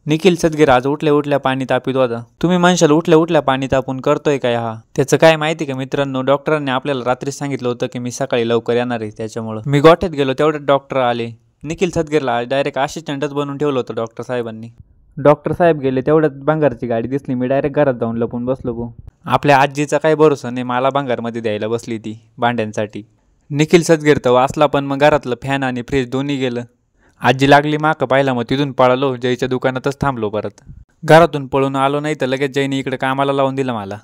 निखिल सदगीर आज उठल्या उठल्या पाणी तापित होता। तुम्ही म्हणशाल उठल्या उठल्या पाणी तापून करतोय काय हा? त्याचं काय माहिती का मित्रांनो, डॉक्टरांनी आपल्याला रात्री सांगितलं होतं की मी सकाळी लवकर येणार आहे, त्याच्यामुळं मी गोठ्यात गेलो तेवढ्यात डॉक्टर आले। निखिल सदगीरला डायरेक्ट असिस्टंटच बनवून ठेवलं होतं डॉक्टर साहेबांनी। डॉक्टर साहेब गेले तेवढ्यात भंगारची गाडी दिसली, मी डायरेक्ट घरात जाऊन लपून बसलो गो। आपल्या आजीचा काही भरोसा नाही, मला भंगारमध्ये द्यायला बसली ती भांड्यांसाठी। निखिल सदगीर तर वाचला, पण मग घरातलं फॅन आणि फ्रीज दोन्ही गेलं। आजी लागली माक पाहिला, मग तिथून पळालो, जयच्या दुकानातच थांबलो। परत घरातून पळून आलो नाही तर लगेच जयने इकडे कामाला लावून दिलं मला।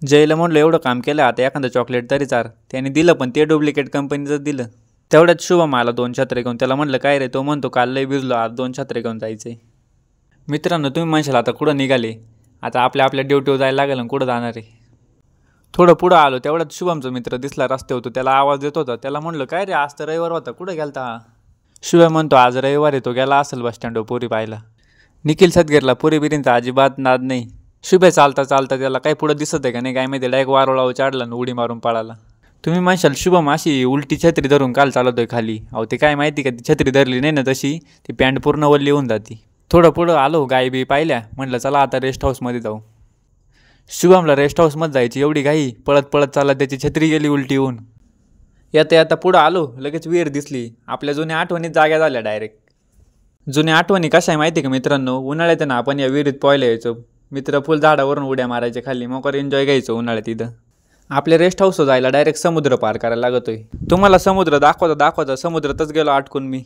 जयला म्हणलं एवढं काम केलं आता एखादं चॉकलेट तरी चार, त्याने दिलं पण ते डुप्लिकेट कंपनीचं दिलं। तेवढ्यात शुभम आला 2 छत्रे घेऊन, त्याला म्हणलं काय रे, तो म्हणतो काल लय भिजलो, आज 2 छत्रे घेऊन जायचंय। मित्रांनो तुम्ही म्हणशाल आता कुठं निघाले, आता आपल्या ड्युटीवर जायला लागेल आणि कुठं जाणार आहे। थोडं पुढं आलो तेवढ्यात शुभमचा मित्र दिसला रस्त्यावर, त्याला आवाज देत होता, त्याला म्हणलं काय रे आज तर रविवार होता, कुठं गेलता? शुभम म्हणतो आज रविवार आहे, तो गेला असेल बस स्टँडवर पोरी पाहायला। निखिल सदगीरला पोरी बिरींचा अजिबात नाद नाही। शुभे चालता चालता त्याला काही पुढं दिसत आहे का नाही काय माहिती, डायरेक्ट वारोळावर चढला आणि उडी मारून पळाला। तुम्ही म्हणशाल शुभम अशी उलटी छत्री धरून काल चालवतोय खाली, अहो ते काय माहिती का, ती छत्री धरली नाही ना तशी ती पॅन्ट पूर्ण वल्ली होऊन जाती। थोडं पुढं आलो, गाय बी पाहिल्या, म्हटलं चला आता रेस्ट हाऊसमध्ये जाऊ। शुभमला रेस्ट हाऊसमध्ये जायची एवढी घाई, पळत पळत चालला, त्याची छत्री गेली उलटी होऊन। येता येता पुढं आलो, लगेच विहीर दिसली, आपल्या जुन्या आठवणीत जाग्या झाल्या डायरेक्ट। जुन्या आठवणी कशा आहे माहिती का मित्रांनो, उन्हाळ्यात ना आपण या विहिरीत पोहायला यायचो, मित्र फुल झाडावरून उड्या मारायचे खाली, मोकर एन्जॉय घ्यायचो उन्हाळ्यात। इथं आपल्या रेस्ट हाऊसवर जायला डायरेक्ट समुद्र पार करायला लागतोय। तुम्हाला समुद्र दाखवता समुद्रातच गेलो अटकून मी।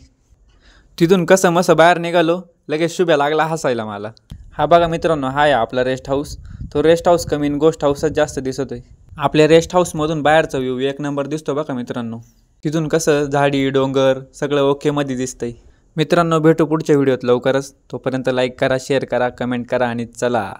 तिथून कसं मसं बाहेर निघालो, लगेच शुभ्या लागला हसायला मला। हा बघा मित्रांनो, हा आहे आपला रेस्ट हाऊस। तो रेस्ट हाऊस कमी गोस्ट हाऊसच जास्त दिसतोय। आपल्या रेस्ट हाऊसमधून बाहेरचा व्ह्यू 1 नंबर दिसतो बघा मित्रांनो। तिथून कसं झाडी डोंगर सगळं ओके मध्ये दिसतंय। मित्रांनो भेटू पुढच्या व्हिडिओत लवकरच, तोपर्यंत लाईक करा, शेअर करा, कमेंट करा आणि चला।